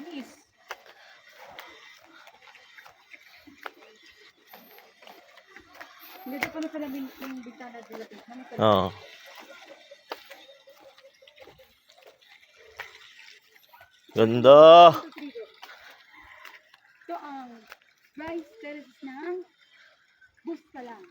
Alis. Dito pa na pala yung bintana dila. Oo. Ganda. Ito ang rice terrace ng boost pa lang.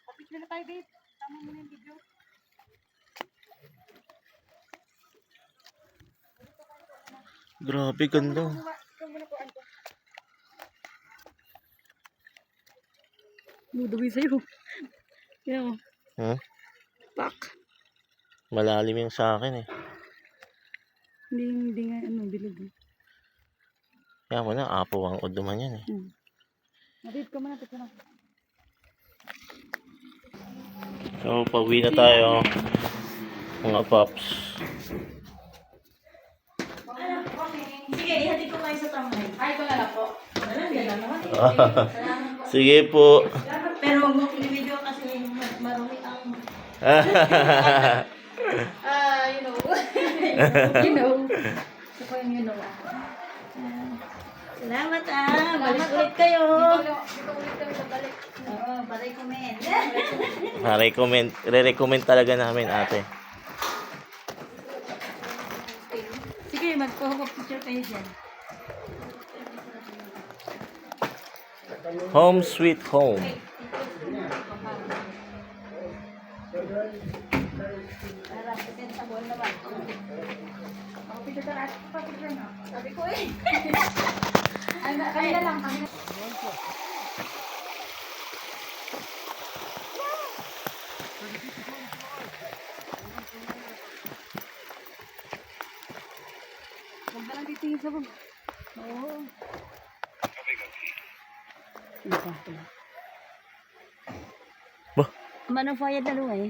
Kapit na tayo, babe. Tama mo na yung video. Grabe, ganda. Mudawi sa'yo. Yan. Hmm? Pak. Malalim yung sa akin eh. Hindi nga bilog. Kaya mo na, apo ang uduman yan eh. Nabib ka muna, pito na. So, pauwi na tayo. Mga paps. Sige, ihatid ko kayo sa tamay. Ay, ko na lang po. Sige po. Pero huwag mo pinibidyo kasi marumi ang... You know. You know. Ito po yung you know. Salamat balik ulit kayo. Dito ulit kami sa balik. Oo, pa-recommend. Re-recommend talaga namin, ate. Sige, magpo-picture kayo dyan. Home sweet home. Para presentable naman. Ako pito sa lahat. Papicture na. Sabi ko eh. Ay, kami na lang. Kami na. Huwag na lang titingin sa bag. Oo. Bah, Manong bayad na luwa eh.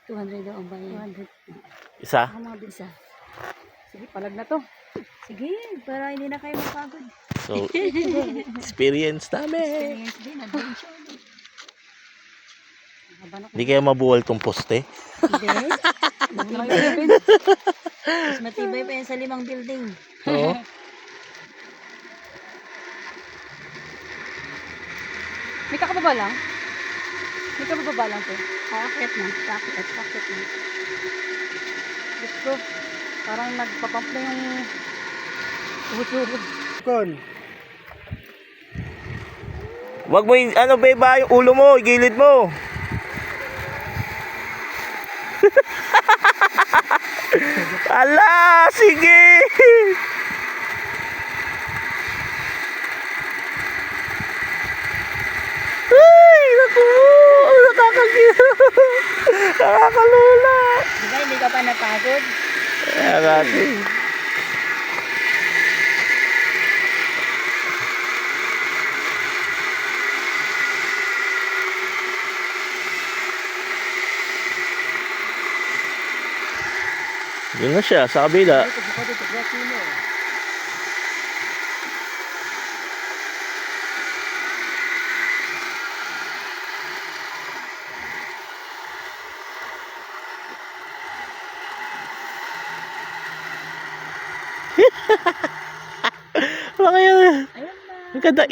200 daw ang bayad. 200. isa? Ako mga bisa. Sige, palag na to. Sige, para hindi na kayo mapagod. So, experience namin. Experience din, adventure. Hindi kaya mabuwal tong poste. Hindi. Mas matibay pa yan sa 5 building. Oo. May kakababa lang? May kakababa lang to. Kakit na. Kakit na. Gusto. Parang nagpapump na yung uhod-uhod. Wag mo ano beba yung ulo mo, gilid mo. Ala, sige. Ay, naku. Nakakalula. Diba hindi ka pa napagod? Kaya kasi. Yun na siya, sa kabila. Mga yan. Ayun na. Ang ganda.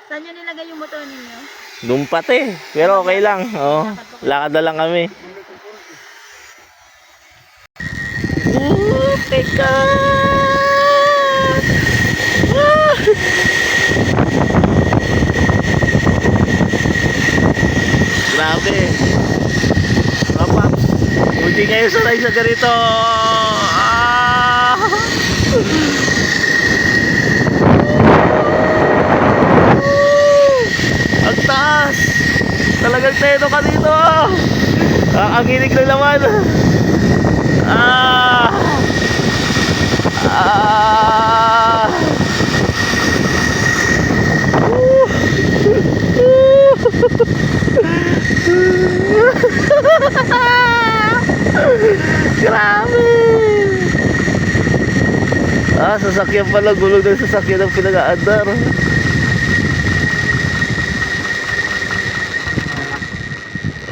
Saan nyo nilagay yung motor ninyo? Dumpat eh. Pero okay lang. Oh, lakad na lang kami. Teka! Grabe. Mga paps, hindi kayo sanay sa ganito. Ang taas. Talagang teto ka dito. Ang hinig na naman. Grabe. Sasakyan pala. Gulong ng sasakyan ang pinag-aandar.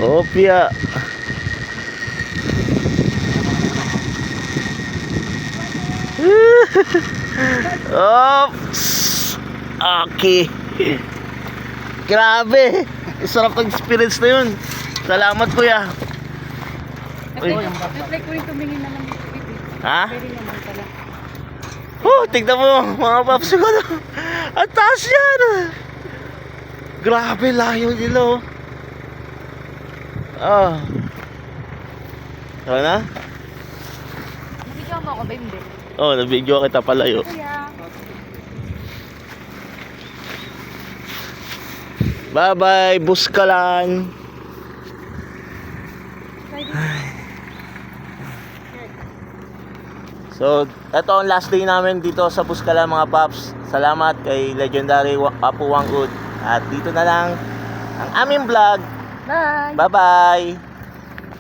Opya. Oops. Okay. Grabe. Sarap ng experience na yun. Salamat kuya. Uy. Apply ko rin tumingin naman dito, baby. Ha? Pwede naman pala. Oh, tignan mo mga paps ko na. Ang taas yan. Grabe, layo nila oh. Ah. Ano na? Nabigyan mo ako, baby. Oh, na-video kita palayo. Kuya. Bye-bye, Buskalan. So, ito ang last day namin dito sa Buskalan mga paps. Salamat kay Legendary Apu Wangud. At dito na lang ang aming vlog. Bye. Bye-bye.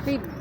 Babe.